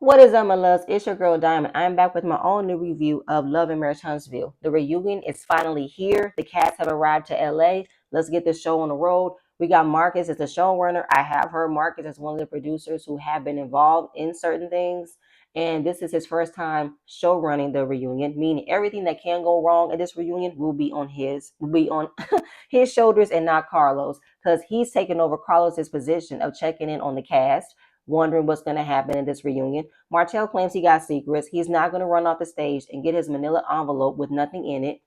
What is up, my loves? It's your girl Diamond. I'm back with my own new review of Love and Marriage Huntsville. The reunion is finally here. The cast have arrived to LA. Let's get this show on the road. We got Marcus as the showrunner. I have heard Marcus as one of the producers who have been involved in certain things. And this is his first time show running the reunion, meaning everything that can go wrong at this reunion will be on his shoulders and not Carlos, because he's taken over Carlos's position of checking in on the cast, wondering what's going to happen in this reunion. Martell claims he got secrets. He's not going to run off the stage and get his manila envelope with nothing in it.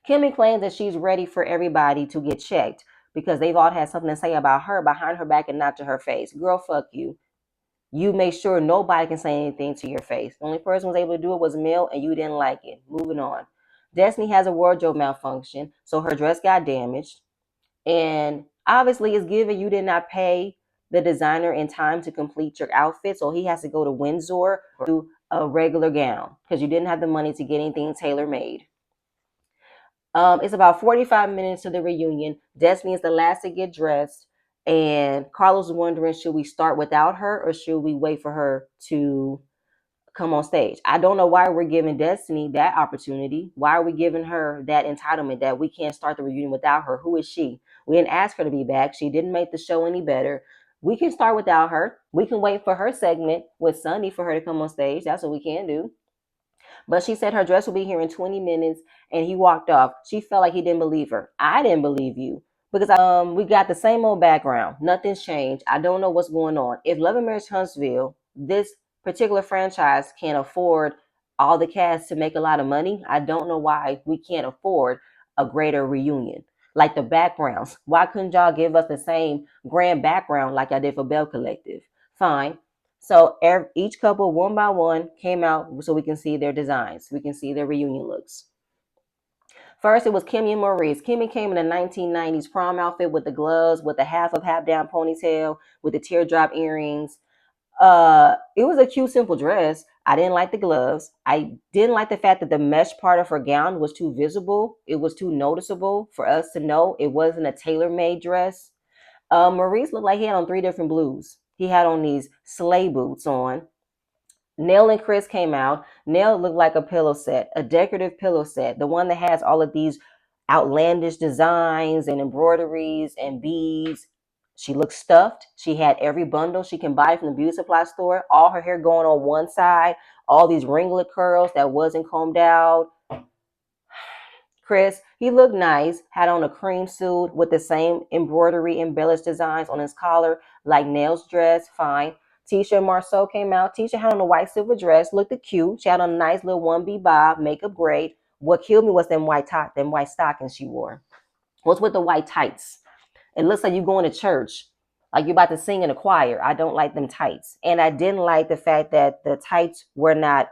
Kimmy claims that she's ready for everybody to get checked because they've all had something to say about her behind her back and not to her face. Girl, fuck you. You make sure nobody can say anything to your face. The only person who was able to do it was Mel, and you didn't like it. Moving on. Destiny has a wardrobe malfunction, so her dress got damaged. And obviously, it's given you did not pay the designer in time to complete your outfit. So he has to go to Windsor or do a regular gown because you didn't have the money to get anything tailor made. It's about 45 minutes to the reunion. Destiny is the last to get dressed. And Carlos is wondering, should we start without her or should we wait for her to come on stage? I don't know why we're giving Destiny that opportunity. Why are we giving her that entitlement that we can't start the reunion without her? Who is she? We didn't ask her to be back. She didn't make the show any better. We can start without her. We can wait for her segment with Sunny for her to come on stage. That's what we can do. But she said her dress will be here in 20 minutes and he walked off. She felt like he didn't believe her. I didn't believe you because we got the same old background. Nothing's changed. I don't know what's going on. If Love and Marriage Huntsville, this particular franchise, can't afford all the cast to make a lot of money, I don't know why we can't afford a greater reunion. Like the backgrounds. Why couldn't y'all give us the same grand background like I did for Bell Collective? Fine. So each couple, one by one, came out so we can see their designs. We can see their reunion looks. First, it was Kimmy and Maurice. Kimmy came in a 1990s prom outfit with the gloves, with the half down ponytail, with the teardrop earrings. It was a cute, simple dress. I didn't like the gloves. I didn't like the fact that the mesh part of her gown was too visible. It was too noticeable for us to know it wasn't a tailor-made dress. Maurice looked like he had on three different blues. He had on these sleigh boots on. Nell and Chris came out. Nell looked like a pillow set, a decorative pillow set, the one that has all of these outlandish designs and embroideries and beads. She looked stuffed. She had every bundle she can buy from the beauty supply store. All her hair going on one side, all these ringlet curls that wasn't combed out. Chris, he looked nice, had on a cream suit with the same embroidery embellished designs on his collar, like Nell's dress, fine. Tisha and Marceau came out. Tisha had on a white silver dress, looked cute. She had on a nice little 1B bob, makeup great. What killed me was them white stockings she wore. What's with the white tights? It looks like you going to church, like you're about to sing in a choir. I don't like them tights. And I didn't like the fact that the tights were not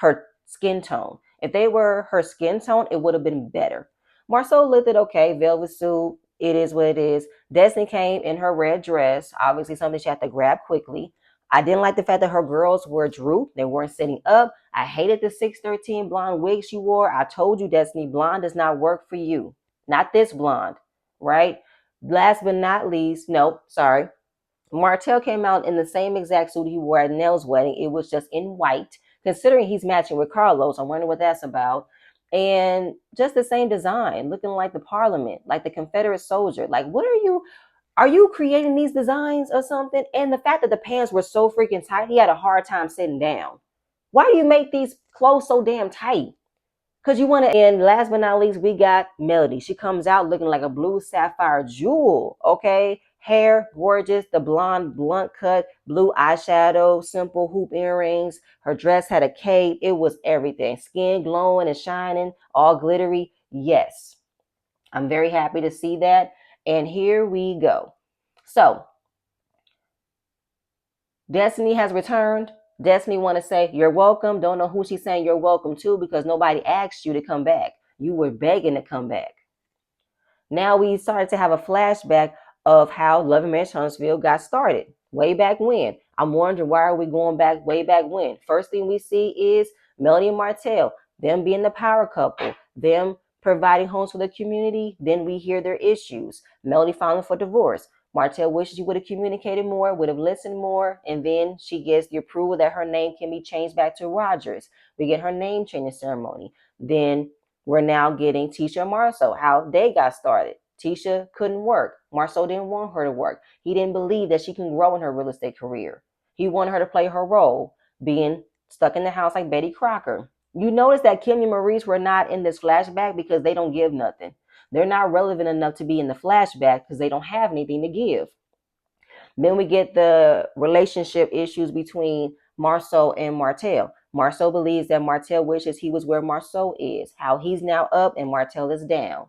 her skin tone. If they were her skin tone, it would have been better. Marceau looked it okay, velvet suit. It is what it is. Destiny came in her red dress, obviously something she had to grab quickly. I didn't like the fact that her girls were drooped. They weren't sitting up. I hated the 613 blonde wig she wore. I told you, Destiny, blonde does not work for you. Not this blonde, right? Last but not least, nope, sorry. Martell came out in the same exact suit he wore at Nell's wedding. It was just in white. Considering he's matching with Carlos, I'm wondering what that's about. And just the same design, looking like the Parliament, like the Confederate soldier. Like, what are you? Are you creating these designs or something? And the fact that the pants were so freaking tight, he had a hard time sitting down. Why do you make these clothes so damn tight? Because you want to, and last but not least, we got Melody. She comes out looking like a blue sapphire jewel, okay? Hair, gorgeous, the blonde, blunt cut, blue eyeshadow, simple hoop earrings. Her dress had a cape. It was everything. Skin glowing and shining, all glittery. Yes, I'm very happy to see that. And here we go. So, Destiny has returned. Destiny want to say you're welcome. Don't know who she's saying you're welcome to because nobody asked you to come back. You were begging to come back. Now we started to have a flashback of how Love and Marriage Huntsville got started. Way back when. I'm wondering why are we going back way back when? First thing we see is Melody and Martell, them being the power couple, them providing homes for the community. Then we hear their issues. Melody filing for divorce. Martell wishes you would have communicated more, would have listened more, and then she gets the approval that her name can be changed back to Rogers. We get her name changing ceremony. Then we're now getting Tisha and Marceau, how they got started. Tisha couldn't work. Marceau didn't want her to work. He didn't believe that she can grow in her real estate career. He wanted her to play her role, being stuck in the house like Betty Crocker. You notice that Kim and Maurice were not in this flashback because they don't give nothing. They're not relevant enough to be in the flashback because they don't have anything to give. Then we get the relationship issues between Marceau and Martell. Marceau believes that Martell wishes he was where Marceau is, how he's now up and Martell is down.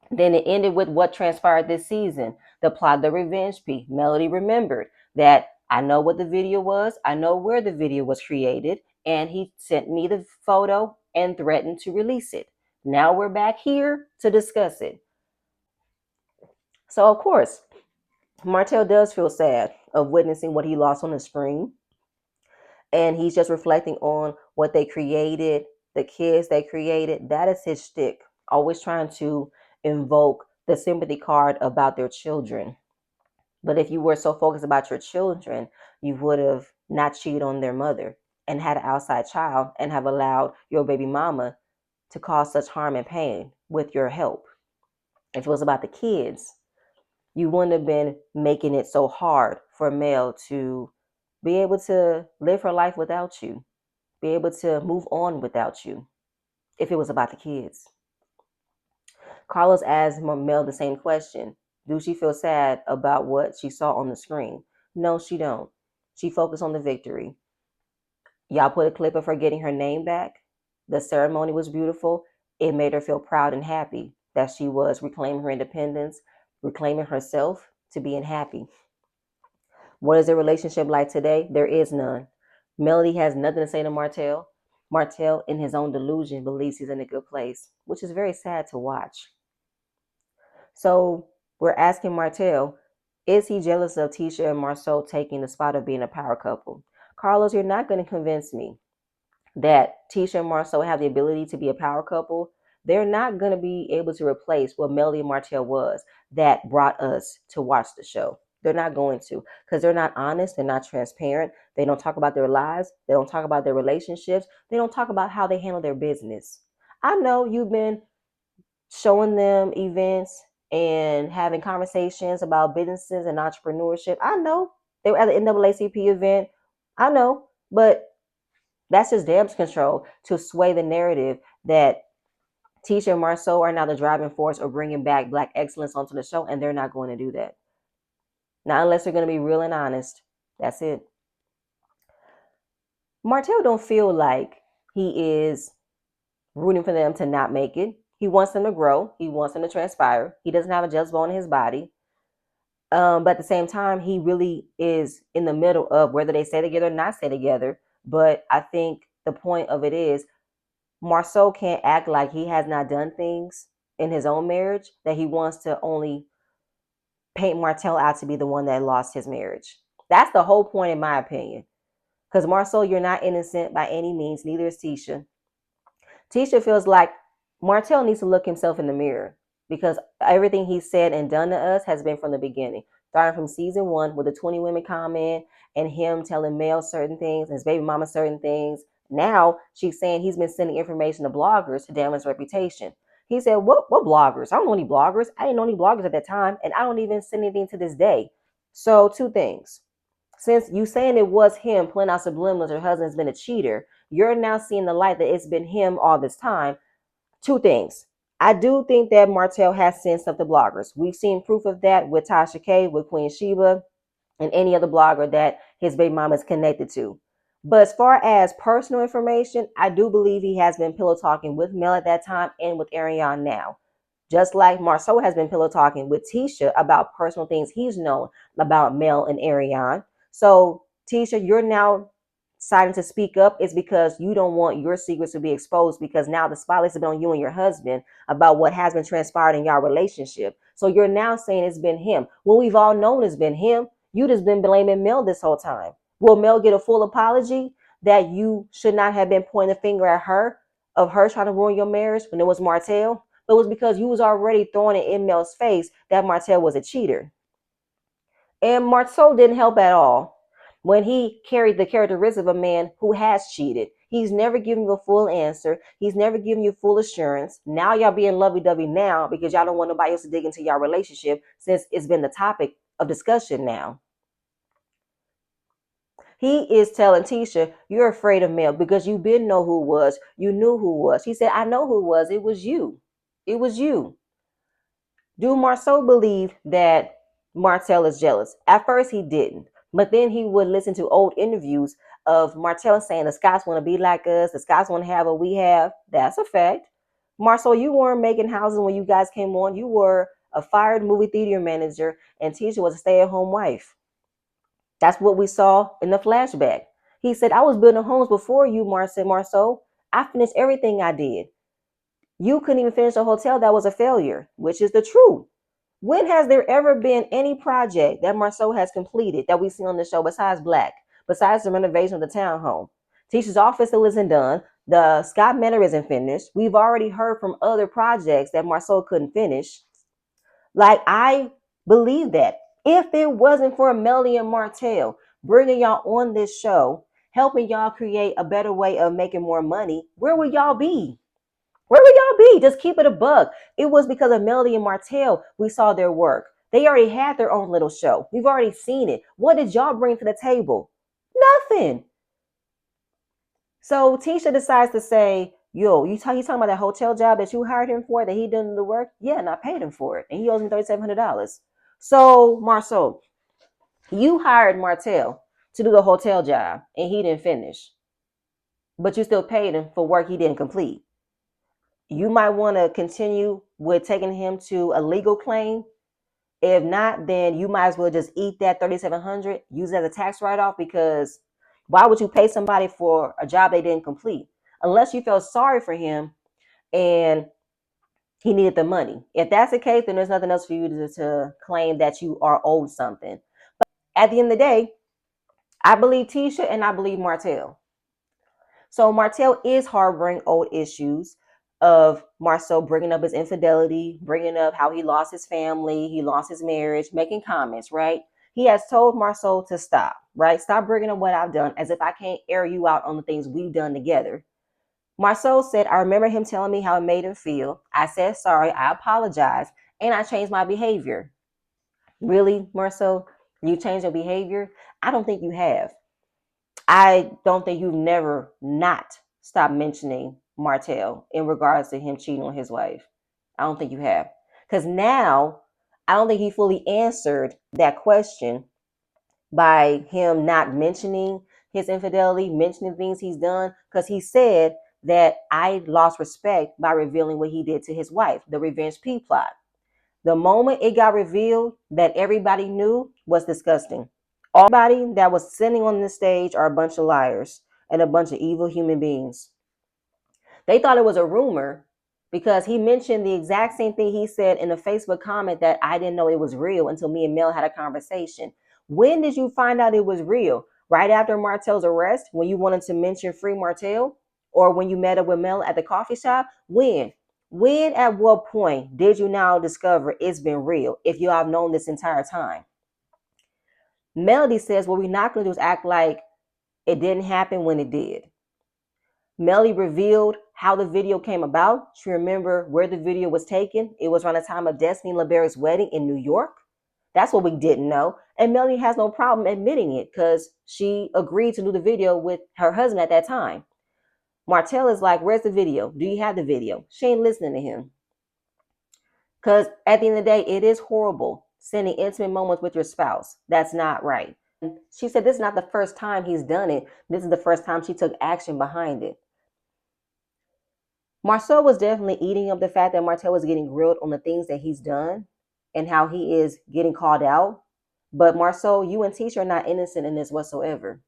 Then it ended with what transpired this season, the plot, the revenge piece. Melody remembered that I know what the video was, I know where the video was created, and he sent me the photo and threatened to release it. Now we're back here to discuss it. So, of course, Martell does feel sad of witnessing what he lost on the screen. And he's just reflecting on what they created, the kids they created. That is his shtick, always trying to invoke the sympathy card about their children. But if you were so focused about your children, you would have not cheated on their mother and had an outside child and have allowed your baby mama to cause such harm and pain with your help. If it was about the kids, you wouldn't have been making it so hard for Mel to be able to live her life without you, be able to move on without you, if it was about the kids. Carlos asked Mel the same question. Do she feel sad about what she saw on the screen? No, she don't. She focused on the victory. Y'all put a clip of her getting her name back. The ceremony was beautiful. It made her feel proud and happy that she was reclaiming her independence, reclaiming herself to being happy. What is their relationship like today? There is none. Melody has nothing to say to Martell. Martell, in his own delusion, believes he's in a good place, which is very sad to watch. So we're asking Martell, is he jealous of Tisha and Marceau taking the spot of being a power couple? Carlos, you're not going to convince me that Tisha and Marceau have the ability to be a power couple. They're not going to be able to replace what Melody and Martell was that brought us to watch the show. They're not going to, because they're not honest. They're not transparent. They don't talk about their lives. They don't talk about their relationships. They don't talk about how they handle their business. I know you've been showing them events and having conversations about businesses and entrepreneurship. I know they were at the NAACP event. I know, but that's just damage control to sway the narrative that Tisha and Marceau are now the driving force of bringing back Black excellence onto the show, and they're not going to do that. Not unless they're going to be real and honest. That's it. Martell don't feel like he is rooting for them to not make it. He wants them to grow. He wants them to transpire. He doesn't have a jealous bone in his body. But at the same time, he really is in the middle of whether they stay together or not stay together. But I think the point of it is Marceau can't act like he has not done things in his own marriage, that he wants to only paint Martell out to be the one that lost his marriage. That's the whole point, in my opinion. Because Marceau, you're not innocent by any means. Neither is Tisha. Tisha feels like Martell needs to look himself in the mirror because everything he said and done to us has been from the beginning. Starting from season 1 with the 20 women comment and him telling Mel certain things, his baby mama certain things. Now she's saying he's been sending information to bloggers to damage his reputation. He said, what bloggers? I don't know any bloggers. I didn't know any bloggers at that time, and I don't even send anything to this day. So 2 things. Since you saying it was him pulling out subliminals, her husband's been a cheater, you're now seeing the light that it's been him all this time. 2 things. I do think that Martell has sent stuff to bloggers. We've seen proof of that with Tasha K, with Queen Sheba, and any other blogger that his baby mama is connected to. But as far as personal information, I do believe he has been pillow talking with Mel at that time and with Ariane now. Just like Marceau has been pillow talking with Tisha about personal things he's known about Mel and Ariane. So Tisha, you're now deciding to speak up is because you don't want your secrets to be exposed, because now the spotlight's been on you and your husband about what has been transpired in your relationship. So you're now saying it's been him. When we've all known it's been him, you just been blaming Mel this whole time. Will Mel get a full apology that you should not have been pointing the finger at her of her trying to ruin your marriage when it was Martell? It was because you was already throwing it in Mel's face that Martell was a cheater. And Marceau didn't help at all when he carried the characteristics of a man who has cheated. He's never given you a full answer. He's never given you full assurance. Now y'all being lovey-dovey now because y'all don't want nobody else to dig into y'all relationship since it's been the topic of discussion now. He is telling Tisha, you're afraid of Mel because you didn't know who it was. You knew who it was. He said, I know who it was. It was you. It was you. Do Marceau believe that Martell is jealous? At first, he didn't. But then he would listen to old interviews of Martell saying the Scots want to be like us. The Scots want to have what we have. That's a fact. Marceau, you weren't making houses when you guys came on. You were a fired movie theater manager, and Tisha was a stay-at-home wife. That's what we saw in the flashback. He said, I was building homes before you, Marceau. I finished everything I did. You couldn't even finish a hotel that was a failure, which is the truth. When has there ever been any project that Marceau has completed that we see on the show besides Black, besides the renovation of the townhome? Tisha's office still isn't done. The Scott Manor isn't finished. We've already heard from other projects that Marceau couldn't finish. Like, I believe that. If it wasn't for Melody and Martell bringing y'all on this show, helping y'all create a better way of making more money, where would y'all be? Where would y'all be? Just keep it a buck. It was because of Melody and Martell we saw their work. They already had their own little show. We've already seen it. What did y'all bring to the table? Nothing. So Tisha decides to say, yo, you talking about that hotel job that you hired him for, that he done the work? Yeah, and I paid him for it. And he owes me $3,700. So, Marceau, you hired Martell to do the hotel job, and he didn't finish. But you still paid him for work he didn't complete. You might want to continue with taking him to a legal claim. If not, then you might as well just eat that $3,700, use it as a tax write-off, because why would you pay somebody for a job they didn't complete? Unless you felt sorry for him and he needed the money. If that's the case, then there's nothing else for you to claim that you are owed something. But at the end of the day, I believe Tisha and I believe Martell. So Martell is harboring old issues of Marceau bringing up his infidelity, bringing up how he lost his family, he lost his marriage, making comments, right? He has told Marceau to stop, right? Stop bringing up what I've done, as if I can't air you out on the things we've done together. Marceau said, I remember him telling me how it made him feel. I said sorry, I apologize, and I changed my behavior. Really, Marceau? You changed your behavior? I don't think you have. I don't think you've never not stopped mentioning Martell in regards to him cheating on his wife. I don't think you have. Because now, I don't think he fully answered that question by him not mentioning his infidelity, mentioning things he's done, because he said that I lost respect by revealing what he did to his wife, the revenge P plot. The moment it got revealed that everybody knew was disgusting. Everybody that was sitting on the stage are a bunch of liars and a bunch of evil human beings. They thought it was a rumor because he mentioned the exact same thing he said in a Facebook comment, that I didn't know it was real until me and Mel had a conversation. When did you find out it was real? Right after Martell's arrest, when you wanted to mention free Martell? Or when you met up with Mel at the coffee shop? When? When, at what point did you now discover it's been real if you have known this entire time? Melody says, what we're not going to do is act like it didn't happen when it did. Melody revealed how the video came about. She remembered where the video was taken. It was around the time of Destiny LeBare's wedding in New York. That's what we didn't know. And Melody has no problem admitting it because she agreed to do the video with her husband at that time. Martell is like, where's the video? Do you have the video? She ain't listening to him. Because at the end of the day, it is horrible sending intimate moments with your spouse. That's not right. She said this is not the first time he's done it. This is the first time she took action behind it. Marceau was definitely eating up the fact that Martell was getting grilled on the things that he's done and how he is getting called out. But Marceau, you and Tisha are not innocent in this whatsoever.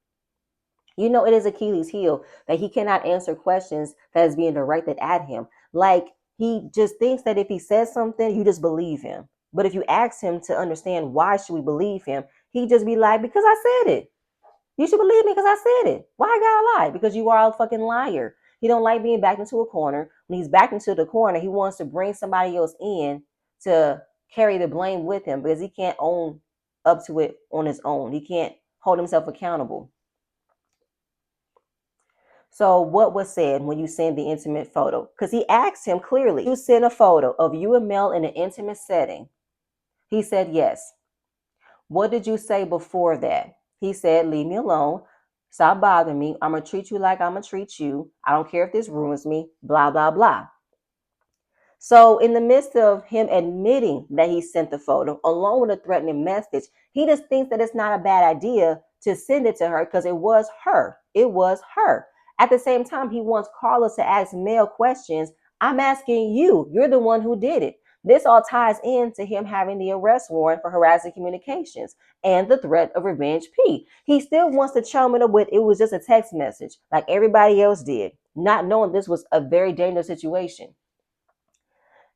You know, it is Achilles' heel that he cannot answer questions that is being directed at him. Like, he just thinks that if he says something, you just believe him. But if you ask him to understand why should we believe him, he just be like, because I said it. You should believe me because I said it. Why I gotta lie? Because you are a fucking liar. He don't like being backed into a corner. When he's backed into the corner, he wants to bring somebody else in to carry the blame with him because he can't own up to it on his own. He can't hold himself accountable. So what was said when you send the intimate photo? Because he asked him clearly, you sent a photo of you and Mel in an intimate setting. He said yes. What did you say before that? He said, leave me alone. Stop bothering me. I'm going to treat you like I'm going to treat you. I don't care if this ruins me. Blah, blah, blah. So in the midst of him admitting that he sent the photo along with a threatening message, he just thinks that it's not a bad idea to send it to her because it was her. It was her. At the same time, he wants Carlos to ask Mel questions. I'm asking you. You're the one who did it. This all ties into him having the arrest warrant for harassing communications and the threat of revenge P. He still wants to chum it up with it was just a text message like everybody else did, not knowing this was a very dangerous situation.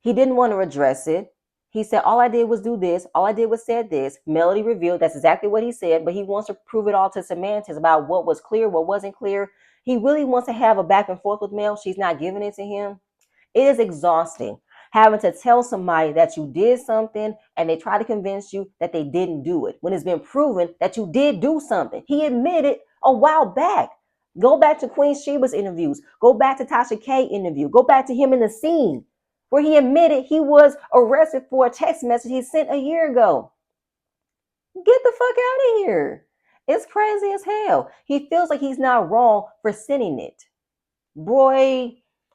He didn't want to address it. He said, all I did was do this. All I did was said this. Melody revealed that's exactly what he said, but he wants to prove it all to semantics about what was clear, what wasn't clear. He really wants to have a back and forth with Mel. She's not giving it to him. It is exhausting having to tell somebody that you did something and they try to convince you that they didn't do it when it's been proven that you did do something. He admitted a while back. Go back to Queen Sheba's interviews. Go back to Tasha K interview. Go back to him in the scene where he admitted he was arrested for a text message he sent a year ago. Get the fuck out of here. It's crazy as hell. He feels like he's not wrong for sending it. Boy,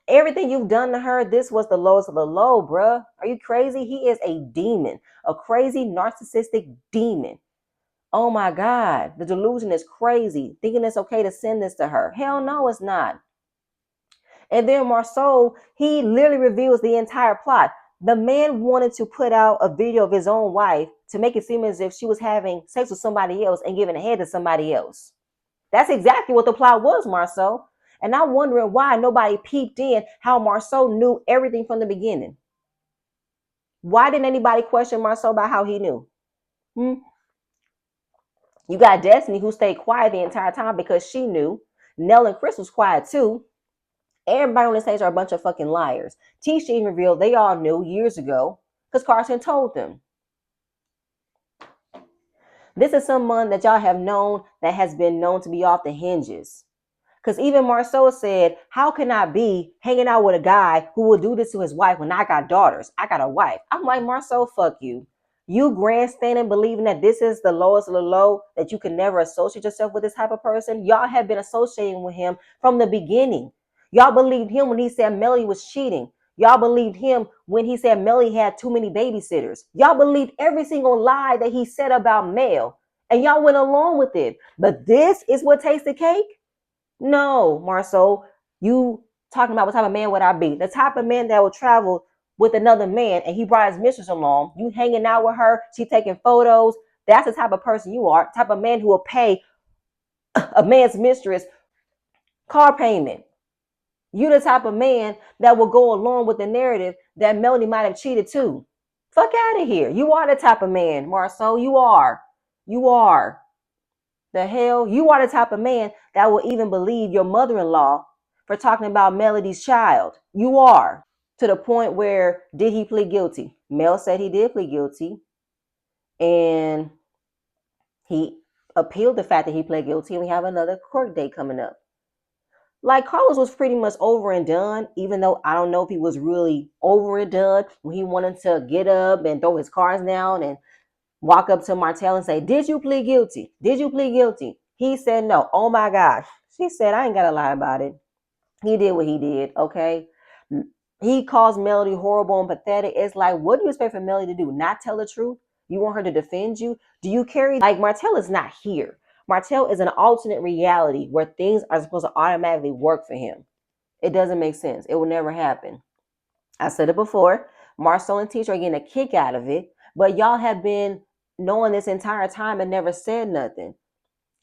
everything you've done to her, this was the lowest of the low, bruh. Are you crazy? He is a demon, a crazy narcissistic demon. Oh my God, the delusion is crazy. Thinking it's okay to send this to her. Hell no, it's not. And then Marceau, he literally reveals the entire plot. The man wanted to put out a video of his own wife to make it seem as if she was having sex with somebody else and giving a head to somebody else. That's exactly what the plot was, Marceau. And I'm wondering why nobody peeped in how Marceau knew everything from the beginning. Why didn't anybody question Marceau about how he knew? You got Destiny, who stayed quiet the entire time because she knew. Nell and Chris was quiet too. Everybody on the stage are a bunch of fucking liars. Tisha even revealed they all knew years ago because Carson told them. This is someone that y'all have known that has been known to be off the hinges. Because even Marceau said, how can I be hanging out with a guy who will do this to his wife when I got daughters? I got a wife. I'm like, Marceau, fuck you. You grandstanding, believing that this is the lowest of the low, that you can never associate yourself with this type of person. Y'all have been associating with him from the beginning. Y'all believed him when he said Melly was cheating. Y'all believed him when he said Melly had too many babysitters. Y'all believed every single lie that he said about Mel. And y'all went along with it. But this is what takes the cake? No, Marceau, you talking about what type of man would I be? The type of man that would travel with another man and he brought his mistress along. You hanging out with her, she taking photos. That's the type of person you are. Type of man who will pay a man's mistress car payment. You the type of man that will go along with the narrative that Melanie might have cheated too. Fuck out of here. You are the type of man, Marceau. You are. You are. The hell? You are the type of man that will even believe your mother-in-law for talking about Melody's child. You are. To the point where, did he plead guilty? Mel said he did plead guilty. And he appealed the fact that he pled guilty. And we have another court date coming up. Like, Carlos was pretty much over and done, even though I don't know if he was really over and done when he wanted to get up and throw his cards down and walk up to Martell and say, did you plead guilty? Did you plead guilty? He said no. Oh my gosh. She said, I ain't got to lie about it. He did what he did, okay? He calls Melody horrible and pathetic. It's like, what do you expect from Melody to do? Not tell the truth? You want her to defend you? Do you carry, like, Martell is not here. Martell is an alternate reality where things are supposed to automatically work for him. It doesn't make sense. It will never happen. I said it before. Marceau and Tisha are getting a kick out of it, but y'all have been knowing this entire time and never said nothing.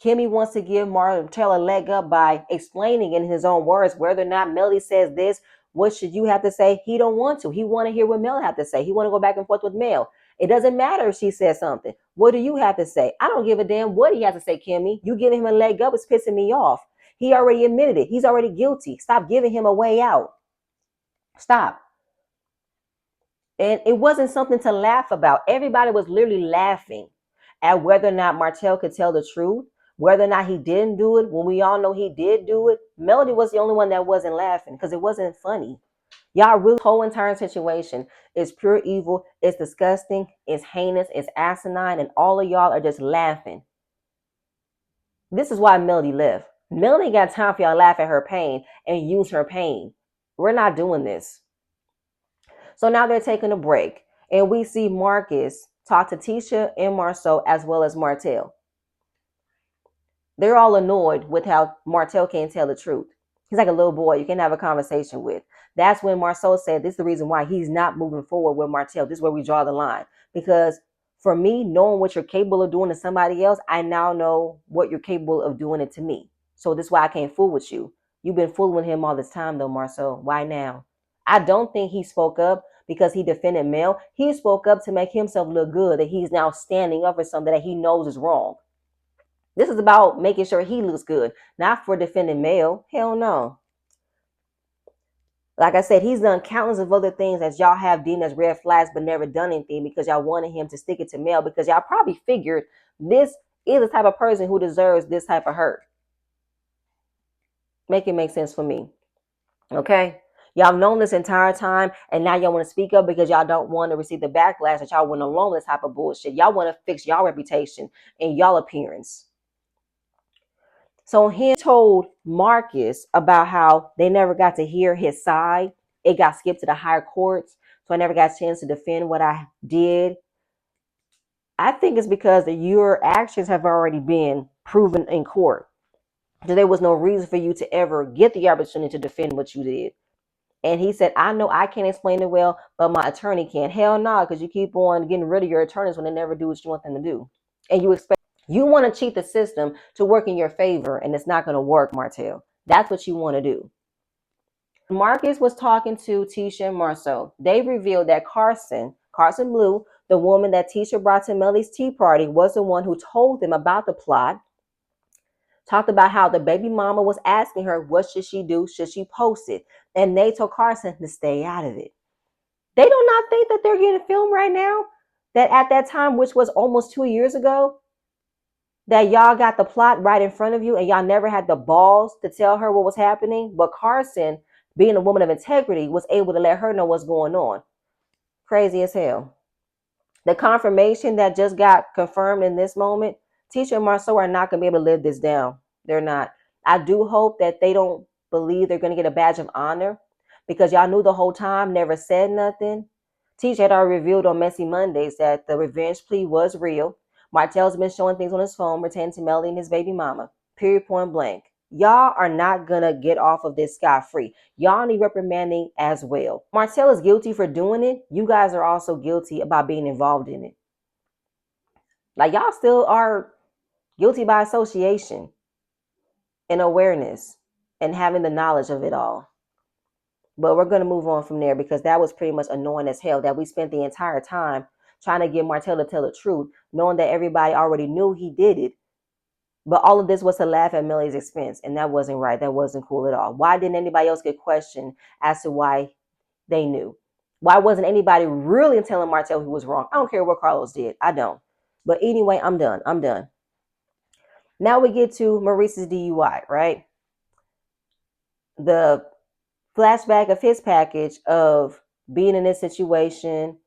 Kimmy wants to give Martell a leg up by explaining in his own words whether or not Melody says this. What should you have to say? He don't want to. He want to hear what Mel have to say. He want to go back and forth with Mel. It doesn't matter if she says something. What do you have to say? I don't give a damn what he has to say, Kimmy. You giving him a leg up is pissing me off. He already admitted it. He's already guilty. Stop giving him a way out. Stop. And it wasn't something to laugh about. Everybody was literally laughing at whether or not Martell could tell the truth, whether or not he didn't do it. When we all know he did do it, Melody was the only one that wasn't laughing because it wasn't funny. Y'all really, the whole entire situation is pure evil. It's disgusting. It's heinous. It's asinine. And all of y'all are just laughing. This is why Melody left. Melody ain't got time for y'all to laugh at her pain and use her pain. We're not doing this. So now they're taking a break. And we see Marcus talk to Tisha and Marceau as well as Martell. They're all annoyed with how Martell can't tell the truth. He's like a little boy you can have a conversation with. That's when Marceau said this is the reason why he's not moving forward with Martell. This is where we draw the line. Because for me, knowing what you're capable of doing to somebody else, I now know what you're capable of doing it to me. So this is why I can't fool with you. You've been fooling with him all this time though, Marceau. Why now? I don't think he spoke up because he defended Mel. He spoke up to make himself look good, that he's now standing up for something that he knows is wrong. This is about making sure he looks good, not for defending Mel. Hell no. Like I said, he's done countless of other things that y'all have deemed as red flags, but never done anything because y'all wanted him to stick it to Mel because y'all probably figured this is the type of person who deserves this type of hurt. Make it make sense for me. Okay? Y'all known this entire time, and now y'all want to speak up because y'all don't want to receive the backlash that y'all went along with this type of bullshit. Y'all want to fix y'all reputation and y'all appearance. So he told Marcus about how they never got to hear his side. It got skipped to the higher courts. So I never got a chance to defend what I did. I think it's because your actions have already been proven in court. So there was no reason for you to ever get the opportunity to defend what you did. And he said, I know I can't explain it well, but my attorney can. Hell no, because you keep on getting rid of your attorneys when they never do what you want them to do. And you want to cheat the system to work in your favor, and it's not going to work, Martell. That's what you want to do. Marcus was talking to Tisha and Marceau. They revealed that Carson Blue, the woman that Tisha brought to Melly's tea party, was the one who told them about the plot. Talked about how the baby mama was asking her, what should she do? Should she post it? And they told Carson to stay out of it. They do not think that they're getting filmed right now. That at that time, which was almost 2 years ago, that y'all got the plot right in front of you and y'all never had the balls to tell her what was happening. But Carson, being a woman of integrity, was able to let her know what's going on. Crazy as hell. The confirmation that just got confirmed in this moment, Tisha and Marceau are not going to be able to live this down. They're not. I do hope that they don't believe they're going to get a badge of honor because y'all knew the whole time, never said nothing. Tisha had already revealed on Messy Mondays that the revenge plea was real. Martell's been showing things on his phone pertaining to Melly and his baby mama. Period, point blank. Y'all are not going to get off of this scot-free. Y'all need reprimanding as well. Martell is guilty for doing it. You guys are also guilty about being involved in it. Like, y'all still are guilty by association and awareness and having the knowledge of it all. But we're going to move on from there because that was pretty much annoying as hell that we spent the entire time trying to get Martell to tell the truth, knowing that everybody already knew he did it. But all of this was to laugh at Millie's expense, and that wasn't right. That wasn't cool at all. Why didn't anybody else get questioned as to why they knew? Why wasn't anybody really telling Martell he was wrong? I don't care what Carlos did. I don't. But anyway, I'm done. Now we get to Maurice's DUI, right? The flashback of his package of being in this situation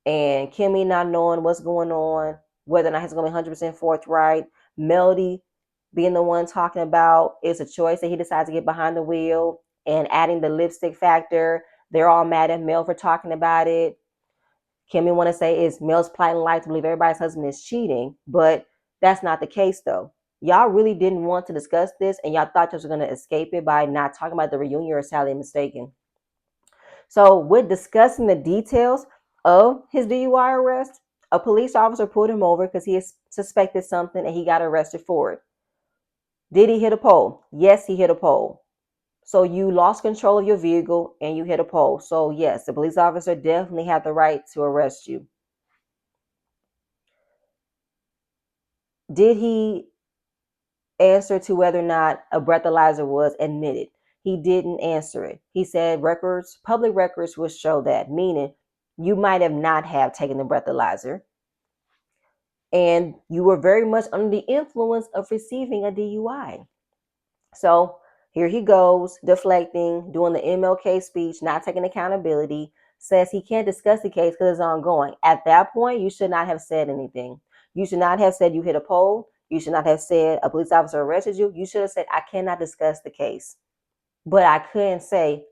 and Kimmy not knowing what's going on, whether or not he's going to be 100% forthright. Melody being the one talking about it's a choice that he decides to get behind the wheel and adding the lipstick factor. They're all mad at Mel for talking about it. Kimmy want to say is Mel's plight in life to believe everybody's husband is cheating, but that's not the case though. Y'all really didn't want to discuss this and y'all thought you were going to escape it by not talking about the reunion, or sadly mistaken. So with discussing the details of his DUI arrest, a police officer pulled him over because he suspected something and he got arrested for it. Did he hit a pole? Yes, he hit a pole. So you lost control of your vehicle and you hit a pole. So yes, the police officer definitely had the right to arrest you. Did he answer to whether or not a breathalyzer was admitted. He didn't answer it. He said public records will show that, meaning you might have not have taken the breathalyzer and you were very much under the influence of receiving a DUI. So here he goes, deflecting, doing the MLK speech, not taking accountability, says he can't discuss the case because it's ongoing. At that point, you should not have said anything. You should not have said you hit a pole. You should not have said a police officer arrested you. You should have said, I cannot discuss the case. But I couldn't say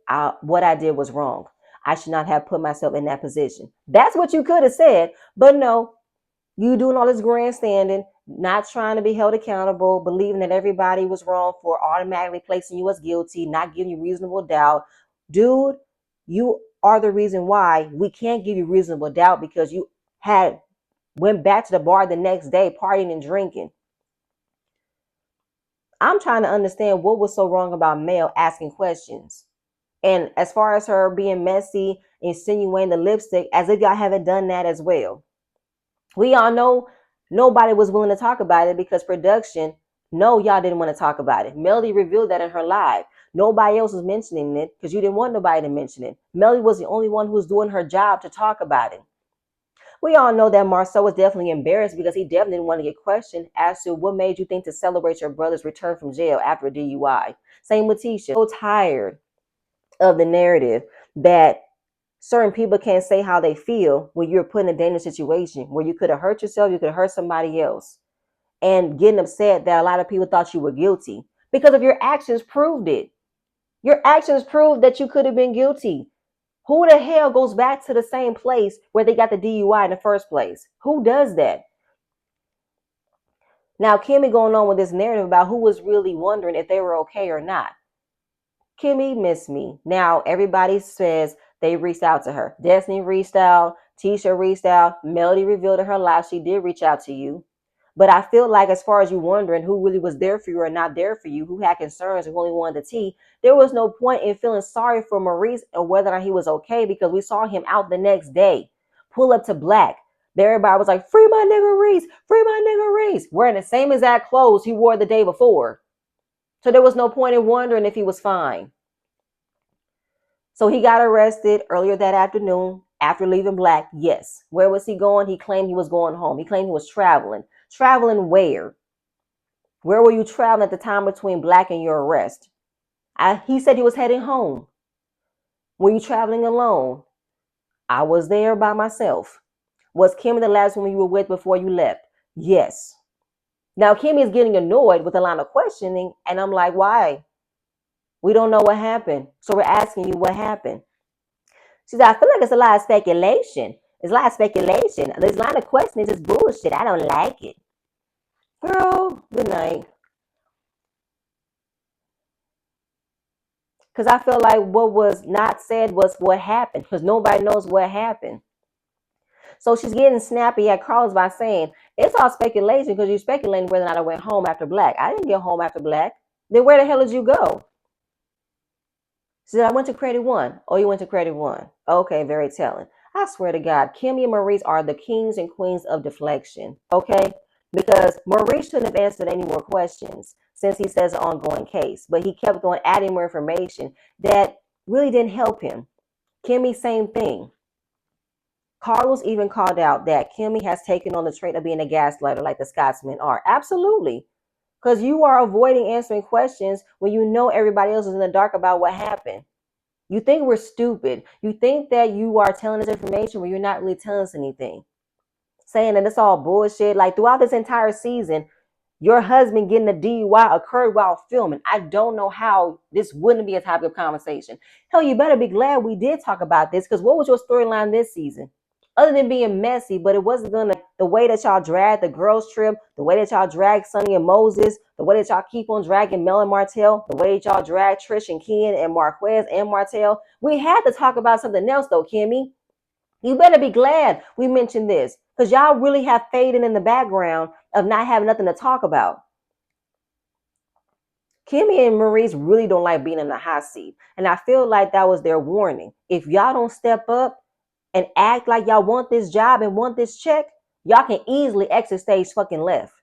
what I did was wrong. I should not have put myself in that position. That's what you could have said. But no, you doing all this grandstanding, not trying to be held accountable, believing that everybody was wrong for automatically placing you as guilty, not giving you reasonable doubt. Dude, you are the reason why we can't give you reasonable doubt because you went back to the bar the next day partying and drinking. I'm trying to understand what was so wrong about Mel asking questions. And as far as her being messy, insinuating the lipstick, as if y'all haven't done that as well. We all know nobody was willing to talk about it because production, no, y'all didn't want to talk about it. Melody revealed that in her live. Nobody else was mentioning it because you didn't want nobody to mention it. Melody was the only one who was doing her job to talk about it. We all know that Marcel was definitely embarrassed because he definitely didn't want to get questioned as to what made you think to celebrate your brother's return from jail after a DUI. Same with Tisha. So tired of the narrative that certain people can't say how they feel when you're put in a dangerous situation where you could have hurt yourself, you could have hurt somebody else, and getting upset that a lot of people thought you were guilty because of your actions proved it. Your actions proved that you could have been guilty. Who the hell goes back to the same place where they got the DUI in the first place? Who does that? Now, Kimmy going on with this narrative about who was really wondering if they were okay or not. Kimmy missed me. Now, everybody says they reached out to her. Destiny reached out. Tisha reached out. Melody revealed in her live she did reach out to you. But I feel like as far as you wondering who really was there for you or not there for you, who had concerns and who only wanted the tea, there was no point in feeling sorry for Maurice or whether or not he was okay because we saw him out the next day. Pull up to Black. Everybody was like, free my nigga Reese, free my nigga Reese. Wearing the same exact clothes he wore the day before. So there was no point in wondering if he was fine. So he got arrested earlier that afternoon after leaving Black. Yes. Where was he going? He claimed he was going home. He claimed he was traveling. Traveling where? Where were you traveling at the time between Black and your arrest? He said he was heading home. Were you traveling alone? I was there by myself. Was Kimmy the last woman you were with before you left? Yes. Now Kimmy is getting annoyed with a line of questioning, and I'm like, why? We don't know what happened. So we're asking you what happened. She said, I feel like it's a lot of speculation. It's a lot of speculation. This line of questioning is just bullshit. I don't like it. Girl, good night. Because I feel like what was not said was what happened. Because nobody knows what happened. So she's getting snappy at Carlos by saying, it's all speculation because you're speculating whether or not I went home after Black. I didn't get home after Black. Then where the hell did you go? She said, I went to Credit One. Oh, you went to Credit One. Okay, very telling. I swear to God, Kimmy and Maurice are the kings and queens of deflection. Okay? Because Maurice shouldn't have answered any more questions since he says an ongoing case. But he kept on adding more information that really didn't help him. Kimmy, same thing. Carlos even called out that Kimmy has taken on the trait of being a gaslighter like the Scotsmen are. Absolutely. Because you are avoiding answering questions when you know everybody else is in the dark about what happened. You think we're stupid. You think that you are telling us information when you're not really telling us anything. Saying that it's all bullshit. Like throughout this entire season, your husband getting a DUI occurred while filming. I don't know how this wouldn't be a topic of conversation. Hell, you better be glad we did talk about this because what was your storyline this season? Other than being messy, but it wasn't gonna the way that y'all dragged the girls trip, the way that y'all dragged Sonny and Moses, the way that y'all keep on dragging Mel and Martell, the way that y'all drag Trish and Ken and Marquez and Martell. We had to talk about something else though, Kimmy. You better be glad we mentioned this because y'all really have faded in the background of not having nothing to talk about. Kimmy and Maurice really don't like being in the hot seat. And I feel like that was their warning. If y'all don't step up and act like y'all want this job and want this check, y'all can easily exit stage fucking left.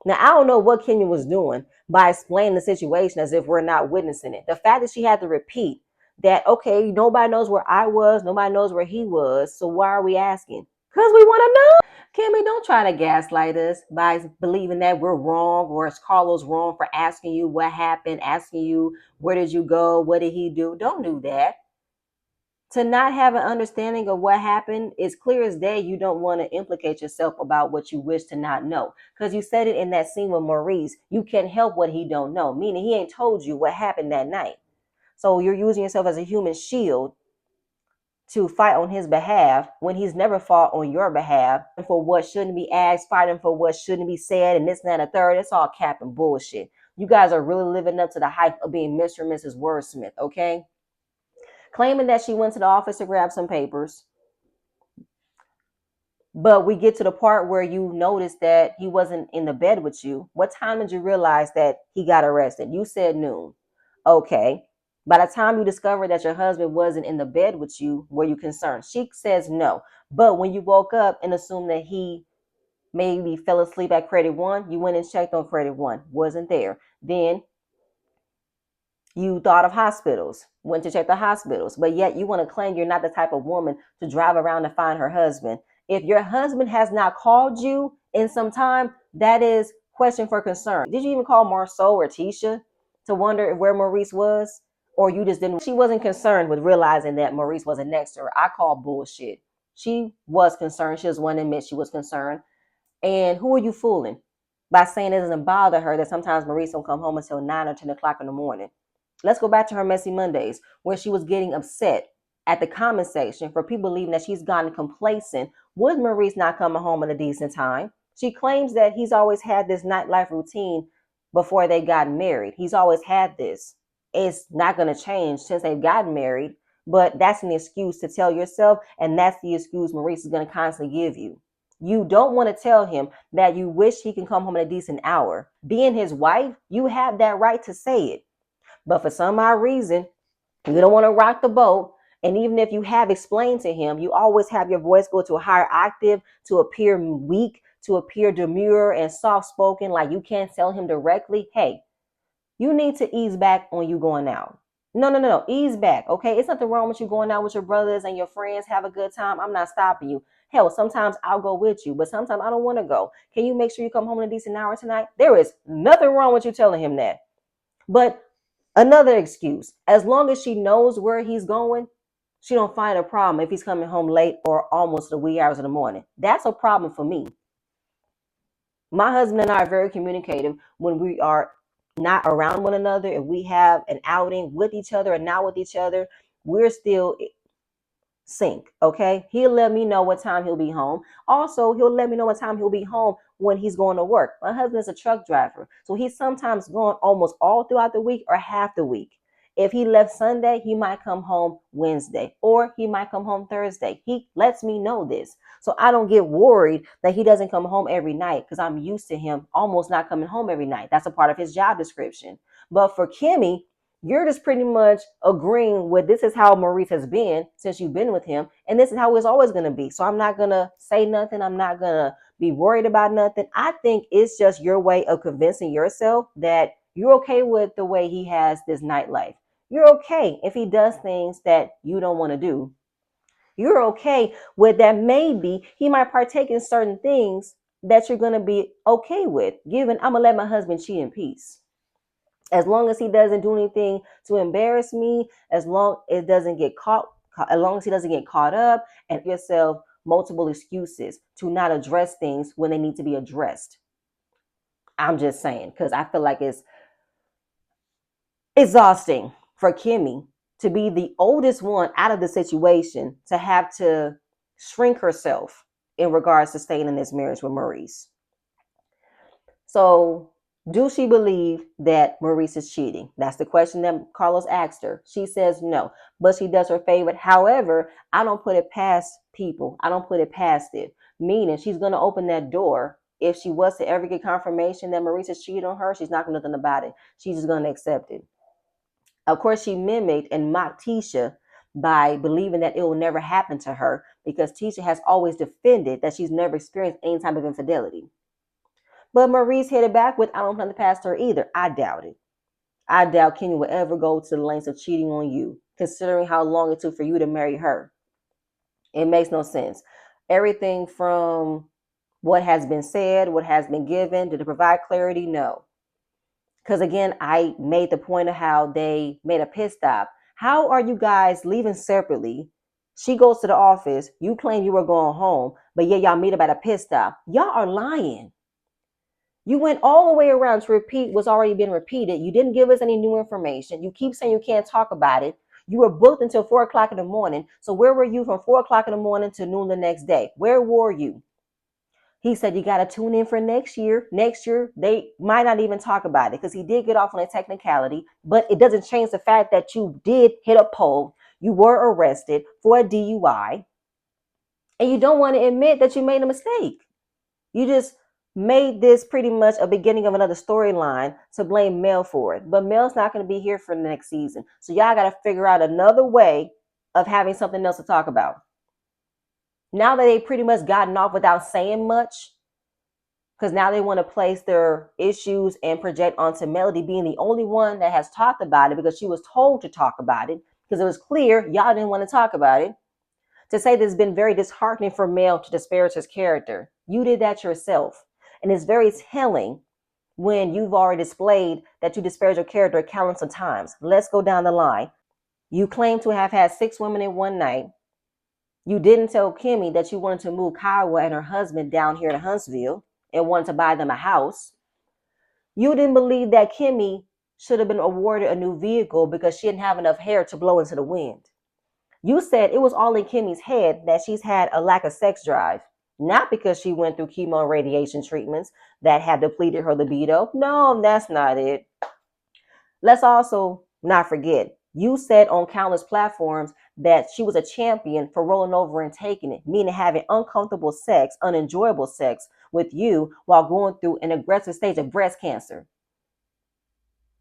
Now, I don't know what Kenya was doing by explaining the situation as if we're not witnessing it. The fact that she had to repeat that, okay, nobody knows where I was, nobody knows where he was, so why are we asking? Because we want to know. Kimmy, don't try to gaslight us by believing that we're wrong or it's Carlos wrong for asking you what happened, asking you where did you go, what did he do. Don't do that. To not have an understanding of what happened, is clear as day you don't want to implicate yourself about what you wish to not know. Because you said it in that scene with Maurice, you can't help what he don't know, meaning he ain't told you what happened that night. So you're using yourself as a human shield to fight on his behalf when he's never fought on your behalf, and for what shouldn't be asked, fighting for what shouldn't be said, and this and that and a third. It's all cap and bullshit. You guys are really living up to the hype of being Mr. and Mrs. Wordsmith, okay? Claiming that she went to the office to grab some papers. But we get to the part where you notice that he wasn't in the bed with you. What time did you realize that he got arrested? You said noon. Okay. By the time you discovered that your husband wasn't in the bed with you, were you concerned? She says no. But when you woke up and assumed that he maybe fell asleep at credit one, you went and checked on credit one. Wasn't there. Then you thought of hospitals, went to check the hospitals, but yet you want to claim you're not the type of woman to drive around to find her husband. If your husband has not called you in some time, that is question for concern. Did you even call Marceau or Tisha to wonder where Maurice was? Or you just didn't? She wasn't concerned with realizing that Maurice wasn't next to her. I call bullshit. She was concerned. She just wanted to admit she was concerned. And who are you fooling by saying it doesn't bother her that sometimes Maurice don't come home until 9 or 10 o'clock in the morning? Let's go back to her messy Mondays, where she was getting upset at the comment section for people believing that she's gotten complacent with Maurice not coming home at a decent time. She claims that he's always had this nightlife routine before they got married. He's always had this. It's not going to change since they've gotten married, but that's an excuse to tell yourself, and that's the excuse Maurice is going to constantly give you. You don't want to tell him that you wish he can come home at a decent hour. Being his wife, you have that right to say it. But for some odd reason, you don't want to rock the boat. And even if you have explained to him, you always have your voice go to a higher octave to appear weak, to appear demure and soft spoken, like you can't tell him directly, hey, you need to ease back on you going out. No. Ease back. Okay. It's nothing wrong with you going out with your brothers and your friends. Have a good time. I'm not stopping you. Hell, sometimes I'll go with you, but sometimes I don't want to go. Can you make sure you come home in a decent hour tonight? There is nothing wrong with you telling him that. But another excuse, as long as she knows where he's going, she don't find a problem if he's coming home late or almost the wee hours of the morning. That's a problem for me. My husband and I are very communicative when we are not around one another. If we have an outing with each other and not with each other, we're still sync. Okay. He'll let me know what time he'll be home. Also, he'll let me know what time he'll be home when he's going to work. My husband's a truck driver, so he's sometimes gone almost all throughout the week or half the week. If he left Sunday, he might come home Wednesday or he might come home Thursday. He lets me know this. So I don't get worried that he doesn't come home every night because I'm used to him almost not coming home every night. That's a part of his job description. But for Kimmy, you're just pretty much agreeing with this is how Maurice has been since you've been with him, and this is how it's always going to be. So I'm not going to say nothing. I'm not going to be worried about nothing. I think it's just your way of convincing yourself that you're okay with the way he has this nightlife. You're okay if he does things that you don't want to do. You're okay with that. Maybe he might partake in certain things that you're going to be okay with, given I'm going to let my husband cheat in peace. As long as he doesn't do anything to embarrass me, as long as he doesn't get caught up and yourself multiple excuses to not address things when they need to be addressed. I'm just saying, because I feel like it's exhausting for Kimmy to be the oldest one out of the situation, to have to shrink herself in regards to staying in this marriage with Maurice. So do she believe that Maurice is cheating? That's the question that Carlos asked her. She says no, but she does her favorite. However, I don't put it past people. I don't put it past it. Meaning she's going to open that door. If she was to ever get confirmation that Maurice has cheated on her, she's not going to do nothing about it. She's just going to accept it. Of course, she mimicked and mocked Tisha by believing that it will never happen to her because Tisha has always defended that she's never experienced any type of infidelity. But Maurice hit it back with, I don't plan to pass her either. I doubt it. I doubt Kimmy will ever go to the lengths of cheating on you, considering how long it took for you to marry her. It makes no sense. Everything from what has been said, what has been given, did it provide clarity? No. Because again, I made the point of how they made a pit stop. How are you guys leaving separately? She goes to the office. You claim you were going home, but yeah, y'all meet up at a pit stop. Y'all are lying. You went all the way around to repeat what's already been repeated. You didn't give us any new information. You keep saying you can't talk about it. You were booked until 4 o'clock in the morning. So where were you from 4 o'clock in the morning to noon the next day? Where were you? He said you got to tune in for next year. Next year, they might not even talk about it because he did get off on a technicality, but it doesn't change the fact that you did hit a pole. You were arrested for a DUI, and you don't want to admit that you made a mistake. You just made this pretty much a beginning of another storyline to blame Mel for it. But Mel's not going to be here for the next season. So y'all got to figure out another way of having something else to talk about. Now that they've pretty much gotten off without saying much, because now they want to place their issues and project onto Melody being the only one that has talked about it because she was told to talk about it because it was clear y'all didn't want to talk about it. To say this has been very disheartening for Mel to disparage his character. You did that yourself. And it's very telling when you've already displayed that you disparage your character countless of times. Let's go down the line. You claim to have had 6 women in one night. You didn't tell Kimmy that you wanted to move Kyle and her husband down here to Huntsville and wanted to buy them a house. You didn't believe that Kimmy should have been awarded a new vehicle because she didn't have enough hair to blow into the wind. You said it was all in Kimmy's head that she's had a lack of sex drive, not because she went through chemo and radiation treatments that have depleted her libido. No, that's not it. Let's also not forget, you said on countless platforms that she was a champion for rolling over and taking it, meaning having uncomfortable sex, unenjoyable sex with you while going through an aggressive stage of breast cancer.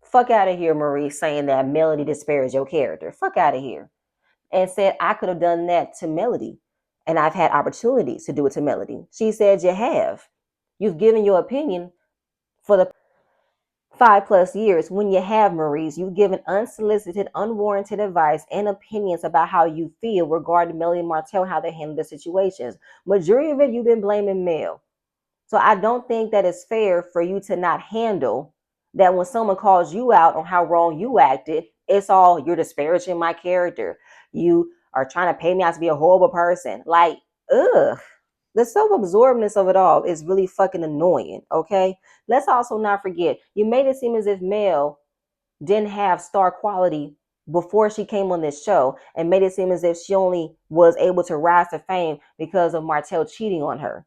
Fuck out of here, Marie, saying that Melody disparaged your character. Fuck out of here. And said, I could have done that to Melody. And I've had opportunities to do it to Melody. She said, you have. You've given your opinion for the 5+ years. When you have, Maurice, you've given unsolicited, unwarranted advice and opinions about how you feel regarding Melody and Martell, how they handle the situations. Majority of it, you've been blaming Mel. So I don't think that it's fair for you to not handle that when someone calls you out on how wrong you acted, it's all you're disparaging my character. You are trying to pay me out to be a horrible person. Like, ugh. The self-absorbedness of it all is really fucking annoying, okay? Let's also not forget, you made it seem as if Mel didn't have star quality before she came on this show and made it seem as if she only was able to rise to fame because of Martell cheating on her.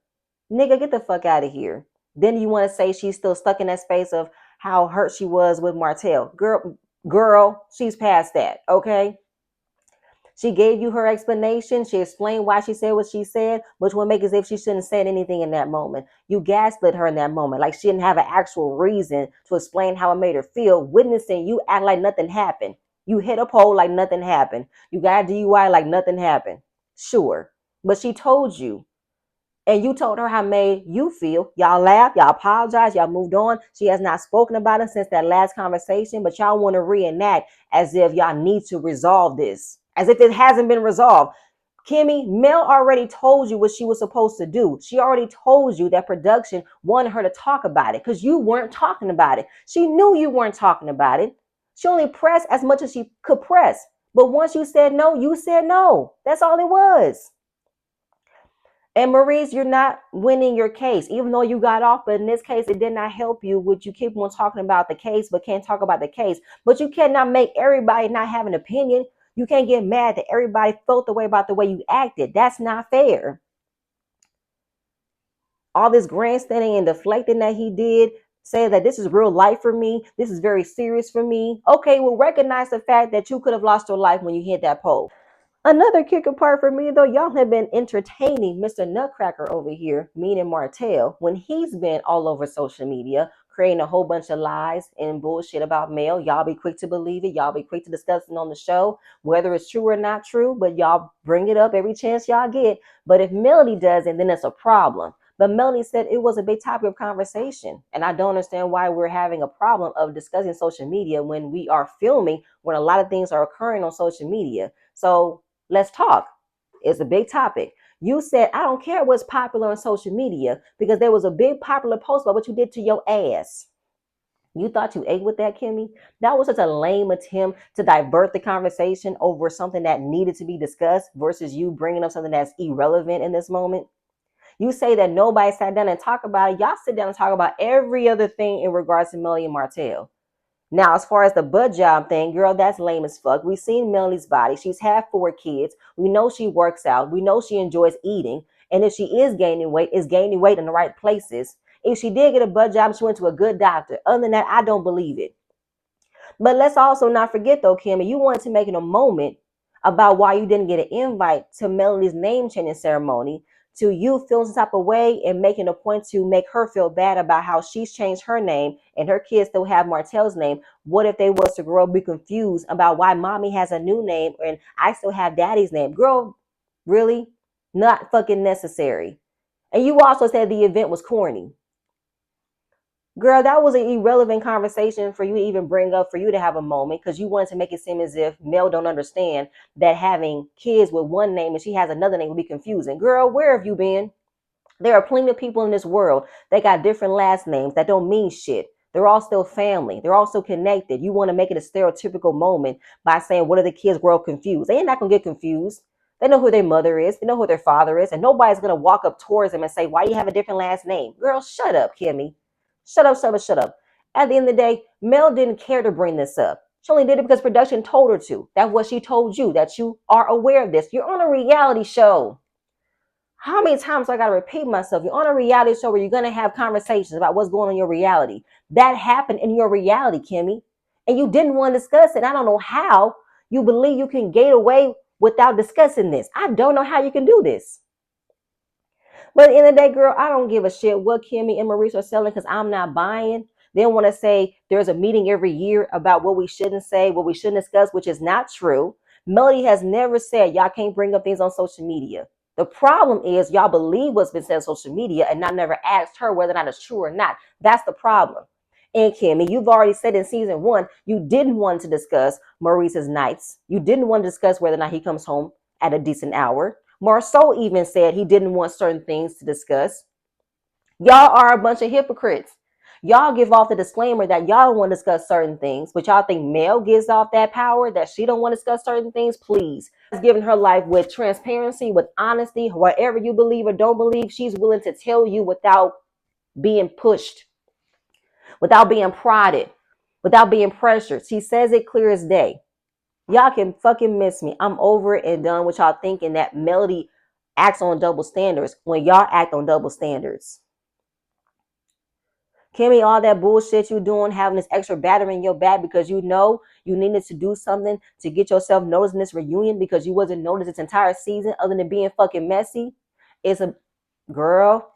Nigga, get the fuck out of here. Then you want to say she's still stuck in that space of how hurt she was with Martell. Girl, she's past that, okay? She gave you her explanation. She explained why she said what she said, which would make as if she shouldn't have said anything in that moment. You gaslit her in that moment, like she didn't have an actual reason to explain how it made her feel. Witnessing you act like nothing happened. You hit a pole like nothing happened. You got a DUI like nothing happened. Sure. But she told you. And you told her how it made you feel. Y'all laughed, y'all apologized, y'all moved on. She has not spoken about it since that last conversation, but y'all want to reenact as if y'all need to resolve this, as if it hasn't been resolved. Kimmy, Mel already told you what she was supposed to do. She already told you that production wanted her to talk about it because you weren't talking about it. She knew you weren't talking about it. She only pressed as much as she could press. But once you said no, you said no. That's all it was. And Maurice, you're not winning your case, even though you got off. But in this case, it did not help you. Would you keep on talking about the case, but can't talk about the case? But you cannot make everybody not have an opinion. You can't get mad that everybody felt the way about the way you acted. That's not fair. All this grandstanding and deflecting that he did, saying that this is real life for me. This is very serious for me. Okay, well, recognize the fact that you could have lost your life when you hit that pole. Another kicker part for me, though, y'all have been entertaining Mr. Nutcracker over here, meaning Martell, when he's been all over social media, creating a whole bunch of lies and bullshit about Mel. Y'all be quick to believe it. Y'all be quick to discuss it on the show, whether it's true or not true, but y'all bring it up every chance y'all get. But if Melody does it, then it's a problem. But Melanie said it was a big topic of conversation. And I don't understand why we're having a problem of discussing social media when we are filming, when a lot of things are occurring on social media. So let's talk. It's a big topic. You said, I don't care what's popular on social media because there was a big popular post about what you did to your ass. You thought you ate with that, Kimmy? That was such a lame attempt to divert the conversation over something that needed to be discussed versus you bringing up something that's irrelevant in this moment. You say that nobody sat down and talked about it. Y'all sit down and talk about every other thing in regards to Melanie and Martell. Now, as far as the butt job thing, girl, that's lame as fuck. We've seen Melanie's body. She's had 4 kids. We know she works out. We know she enjoys eating. And if she is gaining weight, is gaining weight in the right places. If she did get a butt job, she went to a good doctor. Other than that, I don't believe it. But let's also not forget, though, Kimmy, you wanted to make it a moment about why you didn't get an invite to Melanie's name changing ceremony, to you feeling some type of way and making a point to make her feel bad about how she's changed her name and her kids still have Martell's name. What if they was to grow up be confused about why mommy has a new name and I still have daddy's name? Girl, really? Not fucking necessary. And you also said the event was corny. Girl, that was an irrelevant conversation for you to even bring up, for you to have a moment, because you wanted to make it seem as if Mel don't understand that having kids with one name and she has another name would be confusing. Girl, where have you been? There are plenty of people in this world that got different last names that don't mean shit. They're all still family. They're all still connected. You want to make it a stereotypical moment by saying, what are the kids grow up confused? They ain't not going to get confused. They know who their mother is. They know who their father is. And nobody's going to walk up towards them and say, why do you have a different last name? Girl, shut up, Kimmy. Shut up, shut up, shut up. At the end of the day, Mel didn't care to bring this up. She only did it because production told her to. That's what she told you, that you are aware of this. You're on a reality show. How many times do I got to repeat myself? You're on a reality show where you're going to have conversations about what's going on in your reality. That happened in your reality, Kimmy. And you didn't want to discuss it. I don't know how you believe you can get away without discussing this. I don't know how you can do this. But at the end of the day, girl, I don't give a shit what Kimmy and Maurice are selling because I'm not buying. They want to say there's a meeting every year about what we shouldn't say, what we shouldn't discuss, which is not true. Melody has never said y'all can't bring up things on social media. The problem is y'all believe what's been said on social media and I never asked her whether or not it's true or not. That's the problem. And Kimmy, you've already said in season 1, you didn't want to discuss Maurice's nights. You didn't want to discuss whether or not he comes home at a decent hour. Marceau even said he didn't want certain things to discuss. Y'all are a bunch of hypocrites. Y'all give off the disclaimer that y'all don't want to discuss certain things, but y'all think Mel gives off that power that she don't want to discuss certain things. Please. She's giving her life with transparency, with honesty, whatever you believe or don't believe, she's willing to tell you without being pushed, without being prodded, without being pressured. She says it clear as day. Y'all can fucking miss me. I'm over it and done with y'all thinking that Melody acts on double standards when y'all act on double standards. Kimmy, all that bullshit you doing, having this extra battery in your back because you know you needed to do something to get yourself noticed in this reunion because you wasn't noticed this entire season other than being fucking messy. It's a girl.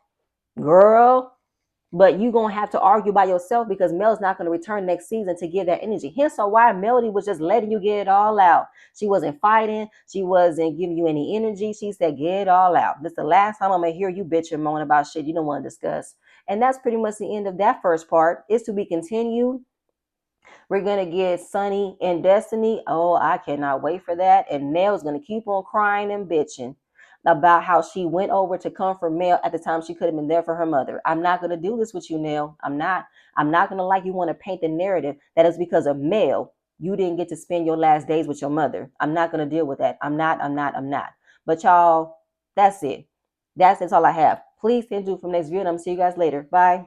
But you going to have to argue by yourself because Mel's not going to return next season to give that energy. Hence why Melody was just letting you get it all out. She wasn't fighting. She wasn't giving you any energy. She said, get it all out. This is the last time I'm going to hear you bitch and moan about shit you don't want to discuss. And that's pretty much the end of that first part. It's to be continued. We're going to get Sunny and Destiny. Oh, I cannot wait for that. And Nell's going to keep on crying and bitching about how she went over to comfort Mel at the time she could have been there for her mother. I'm not going to do this with you, Nell. I'm not going to like you want to paint the narrative that is because of Mel. You didn't get to spend your last days with your mother. I'm not going to deal with that. I'm not. But y'all, that's it. That's all I have. Please stay tuned for next video and I'm see you guys later. Bye.